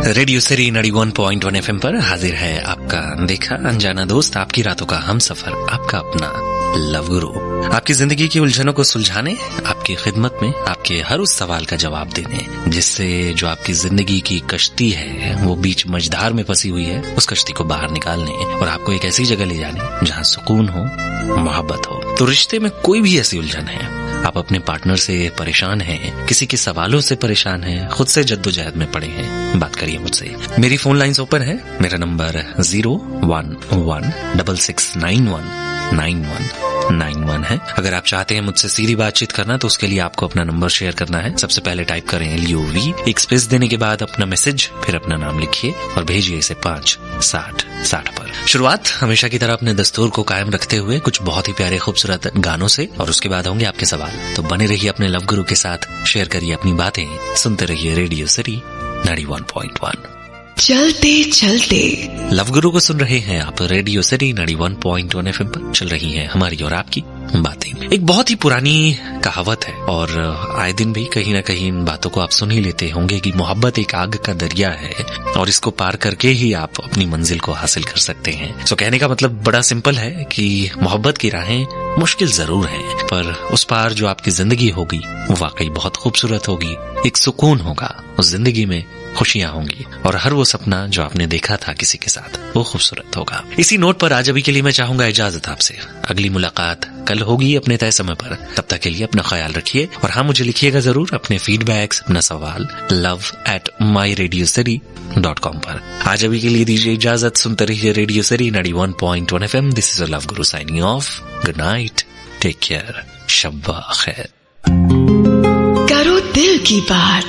Radio city 91.1 FM पर हाजिर है आपका देखा अनजाना दोस्त, आपकी रातों का हम सफर, आपका अपना लव गुरु। आपकी जिंदगी की उलझनों को सुलझाने, आपकी खिदमत में आपके हर उस सवाल का जवाब देने, जिससे जो आपकी जिंदगी की कश्ती है वो बीच मझधार में फंसी हुई है, उस कश्ती को बाहर निकालने और आपको एक ऐसी जगह ले जाने जहाँ सुकून हो, मोहब्बत हो। तो रिश्ते में कोई भी ऐसी उलझन है, आप अपने पार्टनर से परेशान हैं, किसी के सवालों से परेशान हैं, खुद से जद्दोजहद में पड़े हैं, बात करिए मुझसे। मेरी फोन लाइंस ओपन है। मेरा नंबर 01166919191 है। अगर आप चाहते हैं मुझसे सीधी बातचीत करना तो उसके लिए आपको अपना नंबर शेयर करना है। सबसे पहले टाइप करें LUV, एक स्पेस देने के बाद अपना मैसेज, फिर अपना नाम लिखिए और भेजिए इसे 56060 पर। शुरुआत हमेशा की तरह अपने दस्तूर को कायम रखते हुए कुछ बहुत ही प्यारे खूबसूरत गानों से, और उसके बाद होंगे आपके सवाल। तो बने रहिए अपने लव गुरु के साथ, शेयर करिए अपनी बातें, सुनते रहिए रेडियो सिटी 91.1। चलते चलते लव गुरु को सुन रहे हैं आप। रेडियो सिटी 91.1 FM पर चल रही है हमारी और आपकी बातें। एक बहुत ही पुरानी कहावत है और आए दिन भी कहीं ना कहीं इन बातों को आप सुन ही लेते होंगे कि मोहब्बत एक आग का दरिया है और इसको पार करके ही आप अपनी मंजिल को हासिल कर सकते हैं। सो कहने का मतलब बड़ा सिंपल है कि मोहब्बत की राहें मुश्किल जरूर हैं, पर उस पार जो आपकी जिंदगी होगी वो वाकई बहुत खूबसूरत होगी। एक सुकून होगा उस जिंदगी में, खुशियां होंगी और हर वो सपना जो आपने देखा था किसी के साथ वो खूबसूरत होगा। इसी नोट पर आज अभी के लिए मैं चाहूंगा इजाजत आपसे। अगली मुलाकात कल होगी अपने तय समय पर। तब तक के लिए अपना ख्याल रखिए और हाँ, मुझे लिखिएगा जरूर अपने फीडबैक्स, अपना सवाल love@myradiocity.com पर। आज अभी के लिए दीजिए इजाजत। सुनते रहिए radio city 91.1 FM। This is love guru signing off. Good night, take care, शब्बा खैर। करो दिल की बात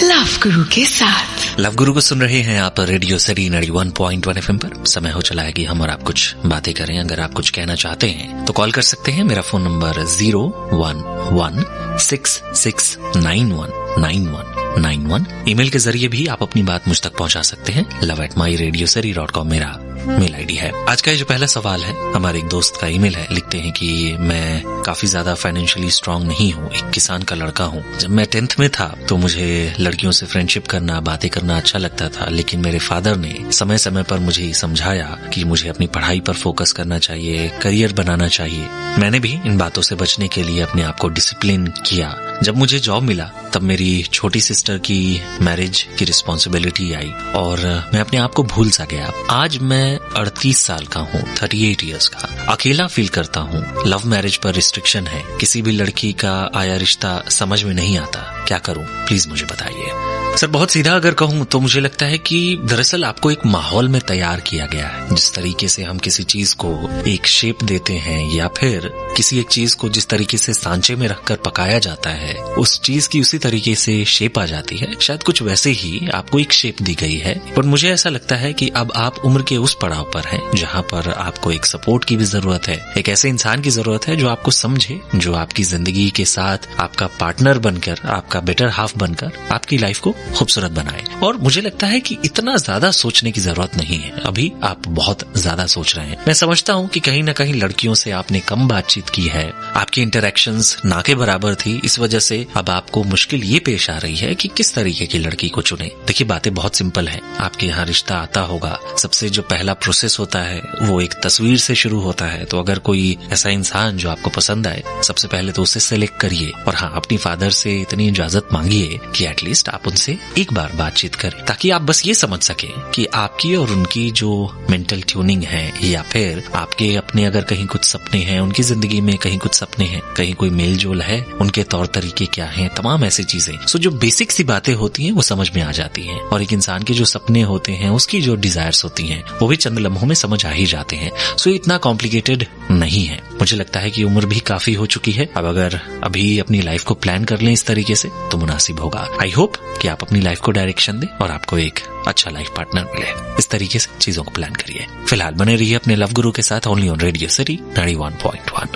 लव गुरु के साथ। लव गुरु को सुन रहे हैं आप रेडियो सिटी 91.1 FM पर। समय हो चला है कि हम और आप कुछ बातें करें। अगर आप कुछ कहना चाहते हैं तो कॉल कर सकते हैं। मेरा फोन नंबर 01166919191। ईमेल के जरिए भी आप अपनी बात मुझ तक पहुंचा सकते हैं। love@myradiocity.com मेरा मेल आईडी है। आज का ये जो पहला सवाल है, हमारे एक दोस्त का ईमेल है। लिखते हैं कि मैं काफी ज्यादा फाइनेंशियली स्ट्रांग नहीं हूँ, एक किसान का लड़का हूँ। जब मैं 10th में था तो मुझे लड़कियों से फ्रेंडशिप करना, बातें करना अच्छा लगता था, लेकिन मेरे फादर ने समय समय पर मुझे समझाया कि मुझे अपनी पढ़ाई पर फोकस करना चाहिए, करियर बनाना चाहिए। मैंने भी इन बातों से बचने के लिए अपने आप को डिसिप्लिन किया। जब मुझे जॉब मिला तब मेरी छोटी सिस्टर की मैरिज की रिस्पॉन्सिबिलिटी आई और मैं अपने आप को भूल सा गया। आज मैं 38 साल का हूँ, 38 इयर्स का। अकेला फील करता हूँ। लव मैरिज पर रिस्ट्रिक्शन है, किसी भी लड़की का आया रिश्ता समझ में नहीं आता। क्या करूँ, प्लीज मुझे बताइए। सर, बहुत सीधा अगर कहूँ तो मुझे लगता है कि दरअसल आपको एक माहौल में तैयार किया गया है। जिस तरीके से हम किसी चीज को एक शेप देते हैं या फिर किसी एक चीज को जिस तरीके से सांचे में रखकर पकाया जाता है, उस चीज की उसी तरीके से शेप आ जाती है। शायद कुछ वैसे ही आपको एक शेप दी गई है। पर मुझे ऐसा लगता है कि अब आप उम्र के उस पड़ाव पर हैं जहाँ पर आपको एक सपोर्ट की भी जरूरत है, एक ऐसे इंसान की जरूरत है जो आपको समझे, जो आपकी जिंदगी के साथ आपका पार्टनर बनकर, आपका बेटर हाफ बनकर आपकी लाइफ को खूबसूरत बनाए। और मुझे लगता है कि इतना ज्यादा सोचने की जरूरत नहीं है। अभी आप बहुत ज्यादा सोच रहे हैं। मैं समझता हूँ कि कहीं ना कहीं लड़कियों से आपने कम बातचीत की है, आपकी इंटरेक्शंस ना के बराबर थी। इस वजह से अब आपको मुश्किल ये पेश आ रही है कि किस तरीके की लड़की को चुने। देखिए, बातें बहुत सिंपल है। आपके यहाँ रिश्ता आता होगा, सबसे जो पहला प्रोसेस होता है वो एक तस्वीर से शुरू होता है। तो अगर कोई ऐसा इंसान जो आपको पसंद आए, सबसे पहले तो उसे सेलेक्ट करिए और हाँ, अपनी फादर से इतनी इजाजत मांगिए कि एटलीस्ट आप उनसे एक बार बातचीत करें, ताकि आप बस ये समझ सके कि आपकी और उनकी जो मेंटल ट्यूनिंग है या फिर आपके अपने अगर कहीं कुछ सपने हैं, उनकी जिंदगी में कहीं कुछ सपने हैं, कहीं कोई मेल जोल है, उनके तौर तरीके क्या हैं, तमाम ऐसी चीजें। सो जो बेसिक सी बातें होती हैं वो समझ में आ जाती हैं और एक इंसान के जो सपने होते हैं, उसकी जो डिजायर्स होती हैं, वो भी चंद लम्हों में समझ आ ही जाते हैं। सो इतना कॉम्प्लिकेटेड नहीं है। मुझे लगता है कि उम्र भी काफी हो चुकी है। अब अगर अभी अपनी लाइफ को प्लान कर लें इस तरीके से तो मुनासिब होगा। आई होप कि आप अपनी लाइफ को डायरेक्शन दें और आपको एक अच्छा लाइफ पार्टनर मिले। इस तरीके से चीजों को प्लान करिए। फिलहाल बने रहिए अपने लव गुरु के साथ, ओनली ऑन रेडियो सिटी 91.1।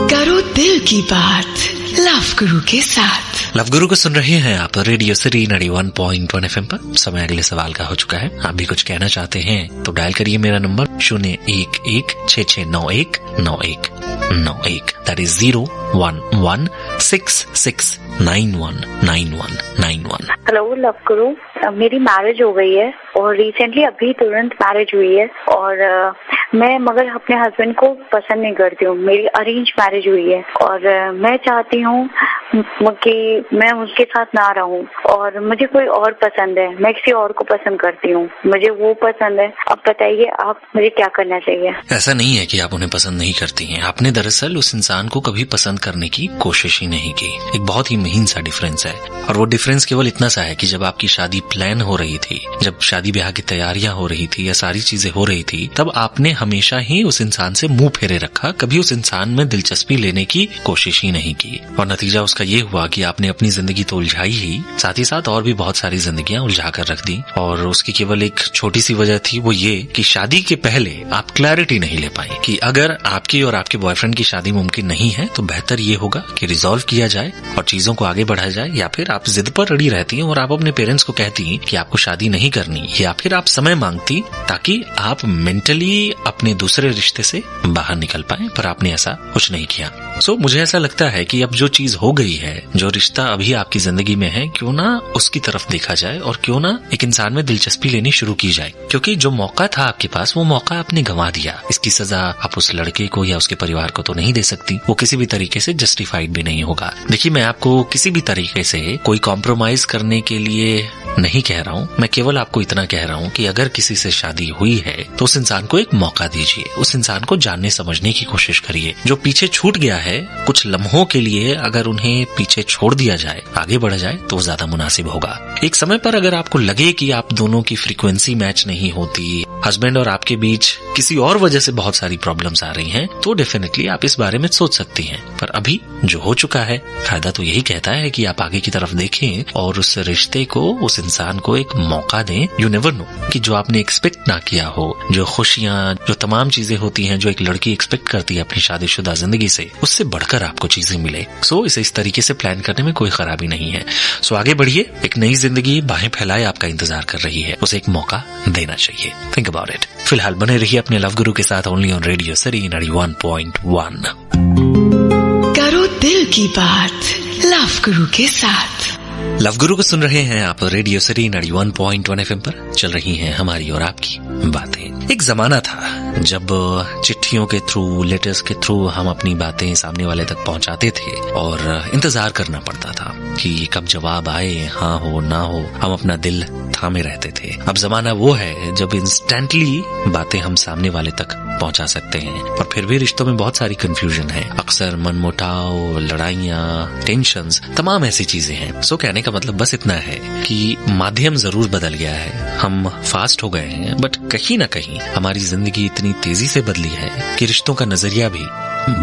करो दिल की बात लव गुरु के साथ। लव गुरु को सुन रहे हैं आप रेडियो सिटी 91.1 FM पर। समय अगले सवाल का हो चुका है। आप भी कुछ कहना चाहते हैं तो डायल करिए मेरा number 011669191। 9191। That is 01166919191। Hello love गुरु, मेरी मैरिज हो गई है और रिसेंटली अभी तुरंत मैरिज हुई है और मैं मगर अपने हस्बैंड को पसंद नहीं करती हूँ। मेरी अरेंज मैरिज हुई है और मैं चाहती हूँ कि मैं उसके साथ ना रहूं और मुझे कोई और पसंद है, मैं किसी और को पसंद करती हूँ, मुझे वो पसंद है। अब बताइए आप मुझे क्या करना चाहिए? ऐसा नहीं है कि आप उन्हें पसंद नहीं करती हैं, आपने दरअसल उस इंसान को कभी पसंद करने की कोशिश ही नहीं की। एक बहुत ही महीन सा डिफरेंस है और वो डिफरेंस केवल इतना सा है कि जब आपकी शादी प्लान हो रही थी, जब शादी ब्याह की तैयारियां हो रही थी या सारी चीजें हो रही थी, तब आपने हमेशा ही उस इंसान से मुंह फेरे रखा, कभी उस इंसान में दिलचस्पी लेने की कोशिश ही नहीं की और नतीजा उसका ये हुआ कि आपने अपनी जिंदगी तो उलझाई ही, साथ ही साथ और भी बहुत सारी जिंदगियां उलझा कर रख दी। और उसकी केवल एक छोटी सी वजह थी, वो ये कि शादी के पहले आप क्लैरिटी नहीं ले पाई कि अगर आपकी और आपके बॉयफ्रेंड की शादी मुमकिन नहीं है तो बेहतर ये होगा कि रिजॉल्व किया जाए और चीजों को आगे बढ़ाया जाए, या फिर आप जिद पर अड़ी रहती हैं और आप अपने पेरेंट्स को कहती कि आपको शादी नहीं करनी, या फिर आप समय मांगती ताकि आप मेंटली अपने दूसरे रिश्ते से बाहर निकल पाए, पर आपने ऐसा कुछ नहीं किया। सो मुझे ऐसा लगता है कि अब जो चीज हो गई है, जो रिश्ता अभी आपकी जिंदगी में है, क्यों ना उसकी तरफ देखा जाए और क्यों ना एक इंसान में दिलचस्पी लेनी शुरू की जाए, क्योंकि जो मौका था आपके पास वो मौका आपने गंवा दिया। इसकी सजा आप उस लड़के को या उसके परिवार को तो नहीं दे सकती, वो किसी भी तरीके से जस्टिफाइड भी नहीं होगा। देखिए, मैं आपको किसी भी तरीके से कोई कॉम्प्रोमाइज करने के लिए नहीं कह रहा हूँ, मैं केवल आपको इतना कह रहा हूँ कि अगर किसी से शादी हुई है तो उस इंसान को एक मौका दीजिए, उस इंसान को जानने समझने की कोशिश करिए। जो पीछे छूट गया है कुछ लम्हों के लिए, अगर उन्हें पीछे छोड़ दिया जाए, आगे बढ़ जाए तो ज्यादा मुनासिब होगा। एक समय पर अगर आपको लगे कि आप दोनों की फ्रीक्वेंसी मैच नहीं होती, हस्बैंड और आपके बीच किसी और वजह से बहुत सारी प्रॉब्लम्स आ रही हैं, तो डेफिनेटली आप इस बारे में सोच सकती हैं। पर अभी जो हो चुका है, फायदा तो यही कहता है कि आप आगे की तरफ देखें और उस रिश्ते को, उस इंसान को एक मौका दें। यू नेवर नो कि जो आपने एक्सपेक्ट ना किया हो, जो खुशियां, जो तमाम चीजें होती हैं जो एक लड़की एक्सपेक्ट करती है अपनी शादीशुदा जिंदगी से, उससे बढ़कर आपको चीजें मिले। सो इसे इस तरीके से प्लान करने में कोई खराबी नहीं है। सो आगे बढ़िए, एक नई जिंदगी बाहें फैलाए आपका इंतजार कर रही है, उसे एक मौका देना चाहिए। Think about it. फिलहाल बने रहिए अपने लव गुरु के साथ, ओनली ऑन रेडियो सिटी 91.1। करो दिल की बात लव गुरु के साथ। लव गुरु को सुन रहे हैं आप रेडियो सिटी 91.1 FM पर। चल रही हैं हमारी और आपकी बातें। एक जमाना था जब चिट्ठियों के थ्रू, लेटर्स के थ्रू हम अपनी बातें सामने वाले तक पहुंचाते थे और इंतजार करना पड़ता था कि कब जवाब आए, हाँ हो ना हो, हम अपना दिल थामे रहते थे। अब जमाना वो है जब इंस्टेंटली बातें हम सामने वाले तक पहुंचा सकते हैं, और फिर भी रिश्तों में बहुत सारी कंफ्यूजन है। अक्सर मनमुटाव, लड़ाइयाँ, टेंशन्स, तमाम ऐसी चीजें हैं। सो कहने का मतलब बस इतना है कि माध्यम जरूर बदल गया है, हम फास्ट हो गए हैं, बट कहीं ना कहीं हमारी जिंदगी इतनी तेजी से बदली है कि रिश्तों का नजरिया भी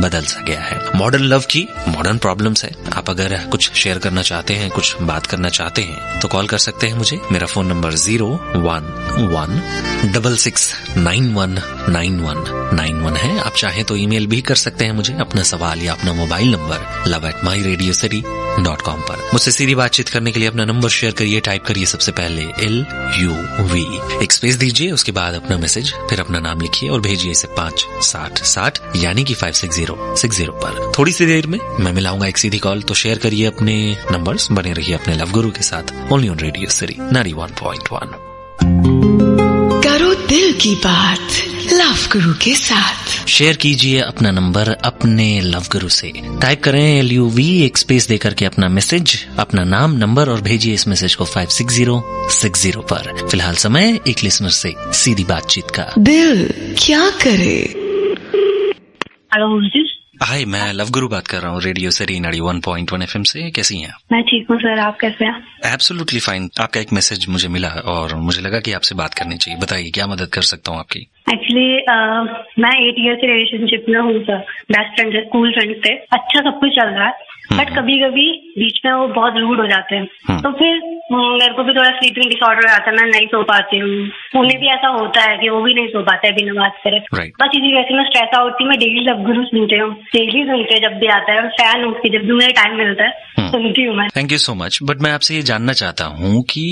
बदल सा गया है। मॉडर्न लव की मॉडर्न प्रॉब्लम्स है। आप अगर कुछ शेयर करना चाहते हैं, कुछ बात करना चाहते हैं, तो कॉल कर सकते हैं मुझे। मेरा फोन नंबर 01166919191 है। आप चाहें तो ईमेल भी कर सकते हैं मुझे अपना सवाल या अपना मोबाइल नंबर love@myradiocity.com पर। मुझसे सीधी बातचीत करने के लिए अपना नंबर शेयर करिए, टाइप करिए सबसे पहले LUV, एक स्पेस दीजिए, उसके बाद अपना मैसेज, फिर अपना नाम लिखिए और भेजिए इसे 56060 यानी कि 56060 पर। थोड़ी सी देर में मैं मिलाऊंगा एक सीधी कॉल, तो शेयर करिए अपने नंबर्स, बने रहिए अपने लव गुरु के साथ, ओनली ऑन रेडियो सिटी 91.1। करो दिल की बात लव गुरु के साथ। शेयर कीजिए अपना नंबर अपने लव गुरु से, टाइप करें LUV, एक स्पेस देकर के अपना मैसेज, अपना नाम, नंबर और भेजिए इस मैसेज को 56060 पर। फिलहाल समय एक लिसनर से सीधी बातचीत का। दिल क्या करे। हेलो जी। हाय, मैं लव गुरु बात कर रहा हूँ रेडियो सिटी 91.1 FM से। कैसी हैं आप? मैं ठीक हूँ सर, आप कैसे हैं? Absolutely fine. आपका एक मैसेज मुझे मिला और मुझे लगा कि आपसे बात करनी चाहिए। बताइए क्या मदद कर सकता हूँ आपकी? एक्चुअली मैं 8 ईयर के रिलेशनशिप में हूँ सर, बेस्ट फ्रेंड है, स्कूल फ्रेंड से। अच्छा सब कुछ चल रहा है, बट कभी कभी बीच में वो बहुत रूड हो जाते हैं, तो फिर मेरे को भी थोड़ा स्लीपिंग डिसऑर्डर हो जाता है, मैं नहीं सो पाती हूँ। उन्हें भी ऐसा होता है कि वो भी नहीं सो पाते बिना बात करे। बस इसी वजह से मैं स्ट्रेस आउट थी। मैं डेली लव गुरु सुनती हूँ, डेली सुनते जब भी आता है, और फैन हूँ उसकी, जब भी मुझे टाइम मिलता है सुनती हूँ मैं। Thank you so much. But मैं आपसे ये जानना चाहता हूँ कि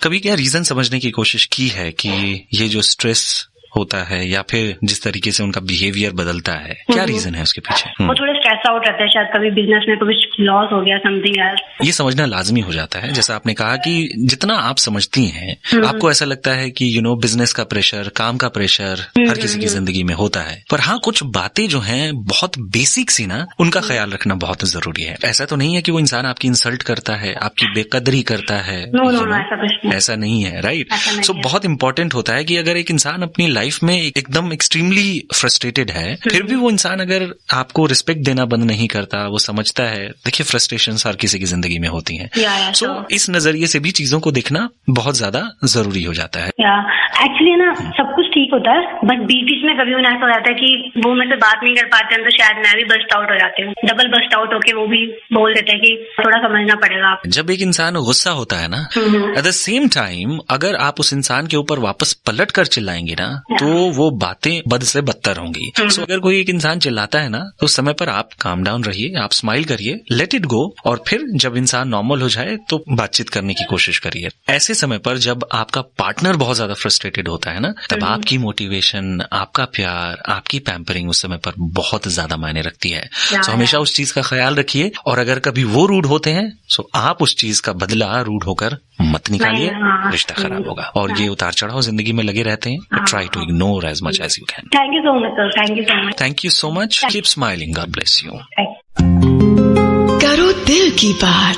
कभी क्या रीजन समझने की कोशिश की है कि ये जो स्ट्रेस होता है या फिर जिस तरीके से उनका बिहेवियर बदलता है, क्या रीजन है उसके पीछे? वो थोड़े स्ट्रेस आउट रहते हैं, शायद कभी बिजनेस में कुछ लॉस हो गया, समथिंग एल्स। ये समझना लाजमी हो जाता है। जैसा आपने कहा कि जितना आप समझती हैं, आपको ऐसा लगता है कि बिजनेस का प्रेशर, काम का प्रेशर हर किसी की जिंदगी में होता है, पर हाँ कुछ बातें जो हैं बहुत बेसिक सी ना, उनका ख्याल रखना बहुत जरूरी है। ऐसा तो नहीं है कि वो इंसान आपकी इंसल्ट करता है, आपकी बेकदरी करता है, ऐसा नहीं है, राइट? सो बहुत इंपॉर्टेंट होता है कि अगर एक इंसान अपनी लाइफ में एकदम एक्सट्रीमली फ्रस्ट्रेटेड है, फिर भी वो इंसान अगर आपको रिस्पेक्ट देना बंद नहीं करता, वो समझता है, देखिए फ्रस्ट्रेशन हर किसी की जिंदगी में होती हैं, सो इस नजरिए से भी चीजों को देखना बहुत ज्यादा जरूरी हो जाता है। एक्चुअली ना सब कुछ ठीक होता है, बट बीच में कभी ऐसा हो जाता है कि वो मुझसे बात नहीं कर पाते हैं, तो शायद मैं भी बस्ट आउट हो जाती हूँ, डबल बस्ट आउट होके वो भी बोल देते हैं कि थोड़ा समझना पड़ेगा आप। जब एक इंसान गुस्सा होता है ना, एट द सेम टाइम अगर आप उस इंसान के ऊपर वापस पलट कर चिल्लाएंगे ना, तो वो बातें बद से बदतर होंगी। सो अगर कोई एक इंसान चिल्लाता है ना, तो उस समय पर आप काम डाउन रहिए, आप स्माइल करिए, लेट इट गो, और फिर जब इंसान नॉर्मल हो जाए तो बातचीत करने की कोशिश करिए। ऐसे समय पर जब आपका पार्टनर बहुत ज्यादा फ्रस्ट्रेटेड होता है ना, तब आपकी मोटिवेशन, आपका प्यार, आपकी पैम्परिंग उस समय पर बहुत ज्यादा मायने रखती है। सो हमेशा उस चीज का ख्याल रखिए, और अगर कभी वो रूड होते हैं, सो आप उस चीज का बदला रूड होकर मत निकालिए, रिश्ता खराब होगा। और ये उतार चढ़ाव जिंदगी में लगे रहते हैं, try to ignore as much as you can. Thank you so much sir, thank you so much. Thank you so much, keep smiling, God bless you. करो दिल की बात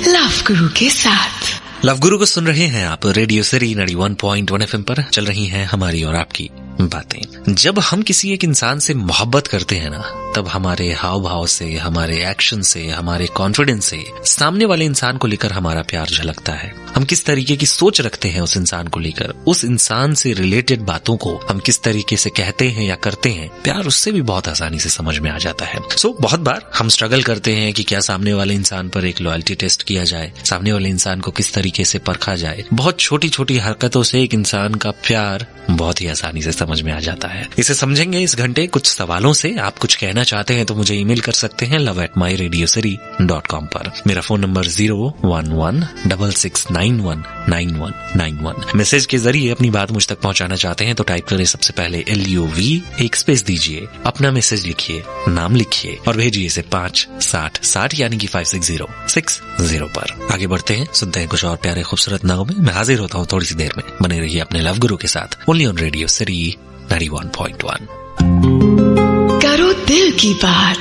लव गुरु के साथ। लव गुरु को सुन रहे हैं आप रेडियो सिटी 91.1 FM पर। चल रही हैं हमारी और आपकी बातें। जब हम किसी एक इंसान से मोहब्बत करते हैं ना, तब हमारे हाव भाव से, हमारे एक्शन से, हमारे कॉन्फिडेंस से सामने वाले इंसान को लेकर हमारा प्यार झलकता है। हम किस तरीके की सोच रखते हैं उस इंसान को लेकर, उस इंसान से रिलेटेड बातों को हम किस तरीके से कहते हैं या करते हैं, प्यार उससे भी बहुत आसानी से समझ में आ जाता है। सो बहुत बार हम स्ट्रगल करते हैं कि क्या सामने वाले इंसान पर एक लॉयल्टी टेस्ट किया जाए, सामने वाले इंसान को किस तरीके से परखा जाए। बहुत छोटी छोटी हरकतों से एक इंसान का प्यार बहुत ही आसानी से समझ में आ जाता है। इसे समझेंगे इस घंटे कुछ सवालों से। आप कुछ कहना चाहते हैं तो मुझे ईमेल कर सकते हैं love@myradiocity.com पर। मेरा फोन नंबर 01166919191। मैसेज के जरिए अपनी बात मुझ तक पहुंचाना चाहते हैं तो टाइप करें सबसे पहले LUV, एक स्पेस दीजिए, अपना मैसेज लिखिए, नाम लिखिए और भेजिए इसे 56060 यानी कि 56060 पर। आगे बढ़ते हैं, सुनते हैं कुछ और प्यारे खूबसूरत नामों में। मैं हाजिर होता हूँ थोड़ी सी देर में। बने रहिए अपने लव गुरु के साथ, ओनली ऑन रेडियो सिटी 91.1। करो दिल की बात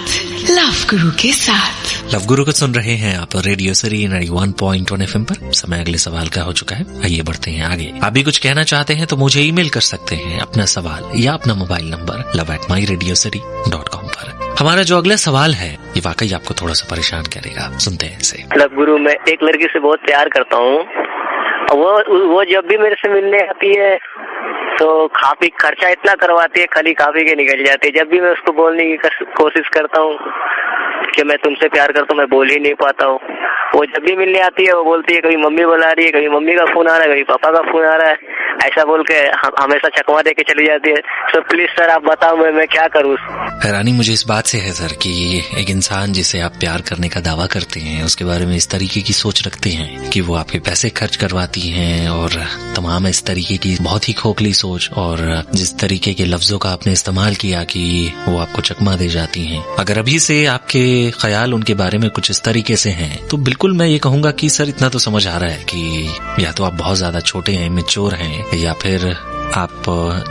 लव गुरु के साथ। लव गुरु को सुन रहे हैं आप रेडियो सिटी 91.1 FM पर। समय अगले सवाल का हो चुका है, आइए बढ़ते हैं आगे। आप भी कुछ कहना चाहते हैं तो मुझे ईमेल कर सकते हैं अपना सवाल या अपना मोबाइल नंबर love@myradiocity.com पर। हमारा जो अगला सवाल है ये वाकई आपको थोड़ा सा परेशान करेगा, सुनते हैं इसे। लव गुरु, मैं एक लड़की से बहुत प्यार करता हूँ। वो जब भी मेरे से मिलने आती है तो खर्चा इतना करवाती है, खाली काफी के निकल जाती है। जब भी मैं उसको बोलने की कोशिश करता हूँ कि मैं तुमसे प्यार करता हूँ, मैं बोल ही नहीं पाता हूँ। वो जब भी मिलने आती है वो बोलती है कभी मम्मी बुला रही है, कभी मम्मी का फोन आ रहा है, कभी पापा का फोन आ रहा है, ऐसा बोल के हमेशा चकमा दे के चली जाती है। सो प्लीज सर आप बताओ मैं क्या करूँ। हैरानी मुझे इस बात से है सर कि एक इंसान जिसे आप प्यार करने का दावा करते हैं उसके बारे में इस तरीके की सोच रखते हैं कि वो आपके पैसे खर्च करवाती हैं और तमाम इस तरीके की बहुत ही खोखली सोच, और जिस तरीके के लफ्जों का आपने इस्तेमाल किया कि वो आपको चकमा दे जाती हैं। अगर अभी से आपके ख्याल उनके बारे में कुछ इस तरीके से हैं तो बिल्कुल मैं ये कहूंगा कि सर इतना तो समझ आ रहा है कि या तो आप बहुत ज्यादा छोटे हैं, मैच्योर हैं, या फिर आप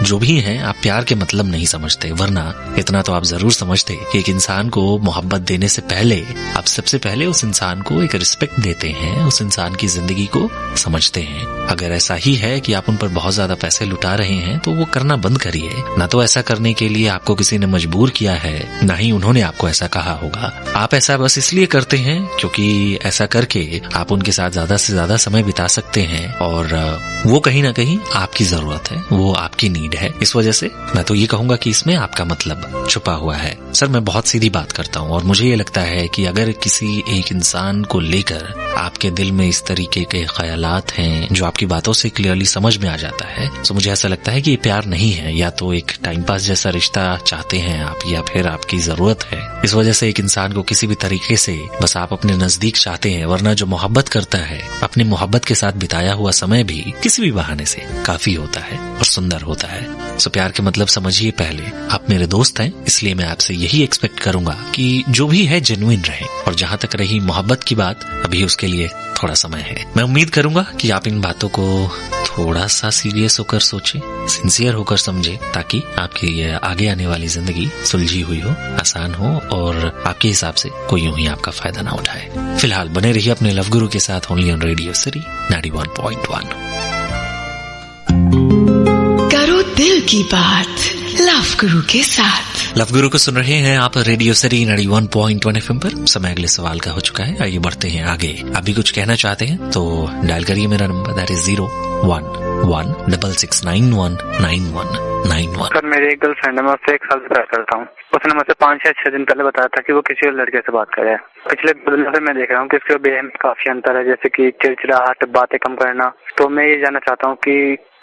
जो भी हैं आप प्यार के मतलब नहीं समझते। वरना इतना तो आप जरूर समझते कि एक इंसान को मोहब्बत देने से पहले आप सबसे पहले उस इंसान को एक रिस्पेक्ट देते हैं, उस इंसान की जिंदगी को समझते हैं। अगर ऐसा ही है कि आप उन पर बहुत ज्यादा पैसे लुटा रहे हैं तो वो करना बंद करिए। ना तो ऐसा करने के लिए आपको किसी ने मजबूर किया है, ना ही उन्होंने आपको ऐसा कहा होगा। आप ऐसा बस इसलिए करते हैं क्योंकि ऐसा करके आप उनके साथ ज्यादा से ज्यादा समय बिता सकते हैं, और वो कहीं ना कहीं आपकी जरूरत है, वो आपकी नीड है। इस वजह से मैं तो ये कहूंगा कि इसमें आपका मतलब छुपा हुआ है। सर मैं बहुत सीधी बात करता हूँ और मुझे ये लगता है कि अगर किसी एक इंसान को लेकर आपके दिल में इस तरीके के ख्यालात हैं जो आपकी बातों से क्लियरली समझ में आ जाता है, तो मुझे ऐसा लगता है कि ये प्यार नहीं है। या तो एक टाइम पास जैसा रिश्ता चाहते हैं आप, या फिर आपकी जरूरत है। इस वजह से एक इंसान को किसी भी तरीके से बस आप अपने नजदीक चाहते हैं, वरना जो मोहब्बत करता है अपनी मोहब्बत के साथ बिताया हुआ समय भी किसी भी बहाने से काफी होता है। और सुंदर होता है। सो प्यार के मतलब समझिए पहले, आप मेरे दोस्त हैं, इसलिए मैं आपसे यही एक्सपेक्ट करूंगा कि जो भी है जेन्युइन रहे। और जहां तक रही मोहब्बत की बात, अभी उसके लिए थोड़ा समय है। मैं उम्मीद करूंगा कि आप इन बातों को थोड़ा सा सीरियस होकर सोचें, सिंसियर होकर समझें, ताकि आपकी ये आगे आने वाली जिंदगी सुलझी हुई हो, आसान हो और आपके हिसाब से कोई यूं ही आपका फायदा ना उठाए। फिलहाल बने रहिए अपने लव गुरु के साथ, ओनली ऑन रेडियो सिटी 91.1। करो दिल की बात लव गुरु के साथ। लव गुरु को सुन रहे हैं आप रेडियो सिटी 91.1 FM पर। समय अगले सवाल का हो चुका है, आइए बढ़ते हैं आगे। आप भी कुछ कहना चाहते हैं तो डायल करिए मेरा नंबर, दैट इज 0116919191। सर मेरी एक गर्लफ्रेंड है, मैं उससे 1 साल से प्यार करता हूँ। उसने मुझसे 5 या 6 दिन पहले बताया था कि वो किसी और लड़के से बात करे। पिछले 2 दिनों से मैं देख रहा हूँ कि उसके बिहेवियर में काफी अंतर है, जैसे कि चिड़चिड़ाहट, बातें कम करना। तो मैं ये जानना चाहता हूँ कि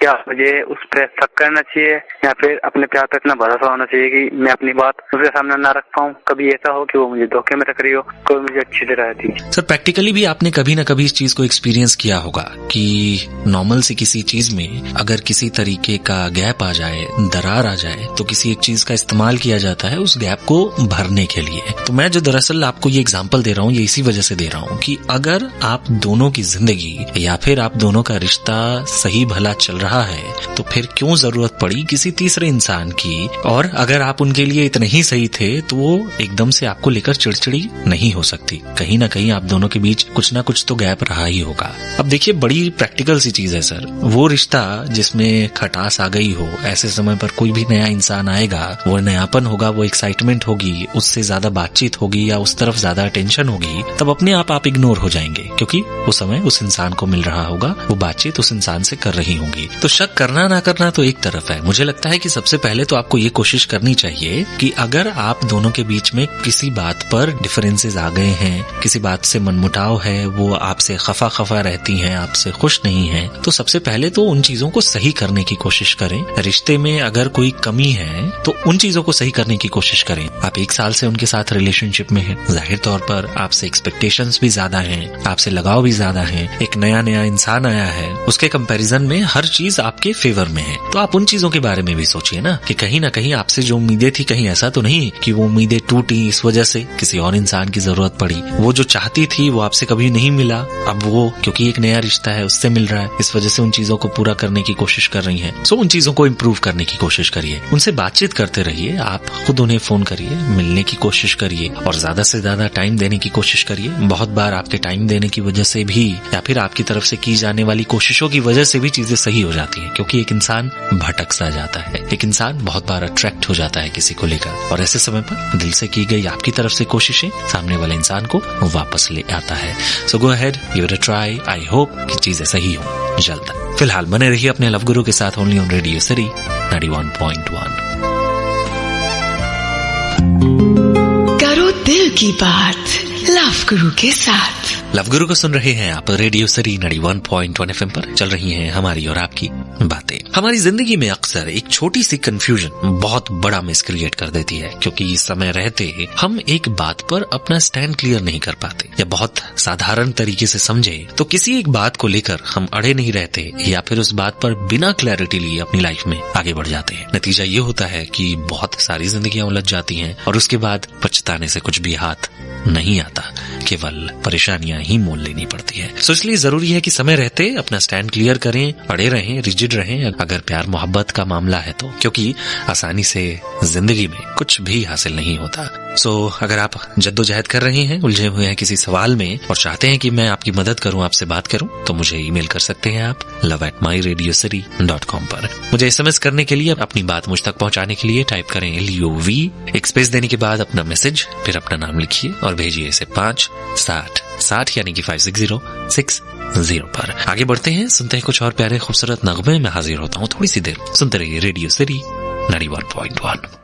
क्या मुझे उस पर शक करना चाहिए या फिर अपने प्यार पर इतना भरोसा होना चाहिए कि मैं अपनी बात उसके सामने ना रख पाऊँ। कभी ऐसा हो कि वो मुझे धोखे में रख रही हो, कोई मुझे अच्छी तरह रहती है। सर प्रैक्टिकली भी आपने कभी ना कभी इस चीज को एक्सपीरियंस किया होगा कि नॉर्मल से किसी चीज में अगर किसी तरीके का गैप आ जाए, दरार आ जाए, तो किसी एक चीज का इस्तेमाल किया जाता है उस गैप को भरने के लिए। तो मैं जो दरअसल आपको ये एग्जांपल दे रहा हूँ, ये इसी वजह से दे रहा हूँ कि अगर आप दोनों की जिंदगी या फिर आप दोनों का रिश्ता सही भला चल रहा है, तो फिर क्यों जरूरत पड़ी किसी तीसरे इंसान की। और अगर आप उनके लिए इतने ही सही थे तो वो एकदम से आपको लेकर चिड़चिड़ी नहीं हो सकती। कहीं ना कहीं आप दोनों के बीच कुछ ना कुछ तो गैप रहा ही होगा। अब देखिए, बड़ी प्रैक्टिकल सी चीज है सर, वो रिश्ता जिसमें खटास आ गई हो, ऐसे समय पर कोई भी नया इंसान आएगा, वो नयापन होगा, वो एक्साइटमेंट होगी, उससे ज्यादा बातचीत होगी या उस तरफ ज्यादा अटेंशन होगी, तब अपने आप इग्नोर हो जाएंगे, क्योंकि वो समय उस इंसान को मिल रहा होगा, वो बातचीत उस इंसान से कर रही होंगी। तो शक करना ना करना तो एक तरफ है। मुझे लगता है कि सबसे पहले तो आपको ये कोशिश करनी चाहिए कि अगर आप दोनों के बीच में किसी बात पर डिफरेंसेस आ गए हैं, किसी बात से मनमुटाव है, वो आपसे खफा रहती हैं, आपसे खुश नहीं है, तो सबसे पहले तो उन चीजों को सही करने की कोशिश करें। रिश्ते में अगर कोई कमी है तो उन चीजों को सही करने की कोशिश करें। आप 1 साल से उनके साथ रिलेशनशिप में हैं, जाहिर तौर पर आपसे एक्सपेक्टेशंस भी ज्यादा हैं, आपसे लगाव भी ज्यादा है। एक नया इंसान आया है, उसके कंपैरिजन में हर चीज आपके फेवर में है। तो आप उन चीजों के बारे में भी सोचिए ना कि कहीं ना कहीं आपसे जो उम्मीदें थी, कहीं ऐसा तो नहीं कि वो उम्मीदें टूटी, इस वजह से किसी और इंसान की जरूरत पड़ी। वो जो चाहती थी वो आपसे कभी नहीं मिला, अब वो क्योंकि एक नया रिश्ता है उससे मिल रहा है, इस वजह से उन चीजों को पूरा करने की कोशिश कर रही हैं। सो उन चीजों को इम्प्रूव करने की कोशिश करिए, उनसे बातचीत करते रहिए, आप खुद उन्हें फोन करिए, मिलने की कोशिश करिए और ज्यादा से ज्यादा टाइम देने की कोशिश करिए। बहुत बार आपके टाइम देने की वजह से भी या फिर आपकी तरफ से की जाने वाली कोशिशों की वजह से भी चीजें सही हो जाती हैं, क्योंकि एक इंसान भटक सा जाता है, एक इंसान बहुत बार अट्रैक्ट हो जाता है किसी को लेकर, और ऐसे समय पर दिल से की गई आपकी तरफ से कोशिशें सामने वाले इंसान को वापस ले आता है। So go ahead, give it a try. I hope कि चीजें सही हो जल्द। फिलहाल बने रहिए अपने लव गुरु के साथ, ओनली ऑन रेडियो सिटी 91.1। करो दिल की बात लव गुरु के साथ। लव गुरु को सुन रहे हैं आप रेडियो सिटी 91.1 FM पर। चल रही हैं हमारी और आपकी बातें। हमारी जिंदगी में अक्सर एक छोटी सी कंफ्यूजन बहुत बड़ा मिस क्रिएट कर देती है, क्योंकि इस समय रहते हम एक बात पर अपना स्टैंड क्लियर नहीं कर पाते, या बहुत साधारण तरीके से समझे तो किसी एक बात को लेकर हम अड़े नहीं रहते, या फिर उस बात पर बिना क्लैरिटी लिए अपनी लाइफ में आगे बढ़ जाते हैं। नतीजा ये होता है कि बहुत सारी जिंदगियां उलझ जाती हैं और उसके बाद पछताने से कुछ भी हाथ नहीं आता, केवल परेशानियां ही मोल लेनी पड़ती है। सो इसलिए जरूरी है कि समय रहते अपना स्टैंड क्लियर करें, अड़े रहें, रिजिड रहें अगर प्यार मोहब्बत का मामला है तो, क्योंकि आसानी से जिंदगी में कुछ भी हासिल नहीं होता। सो अगर आप जद्दोजहद कर रहे हैं, उलझे हुए हैं किसी सवाल में और चाहते हैं कि मैं आपकी मदद करूं, आपसे बात करूं, तो मुझे ईमेल कर सकते हैं आप love@myradiocity.com पर। मुझे SMS करने के लिए, अपनी बात मुझ तक पहुंचाने के लिए टाइप करें LOV, एक स्पेस देने के बाद अपना मैसेज, फिर अपना नाम लिखिए और भेजिए इसे 560 यानी कि 56060 पर। आगे बढ़ते हैं, सुनते हैं कुछ और प्यारे खूबसूरत नगमे में हाजिर होता हूँ थोड़ी सी देर। सुनते रहिए रेडियो सिटी 91.1।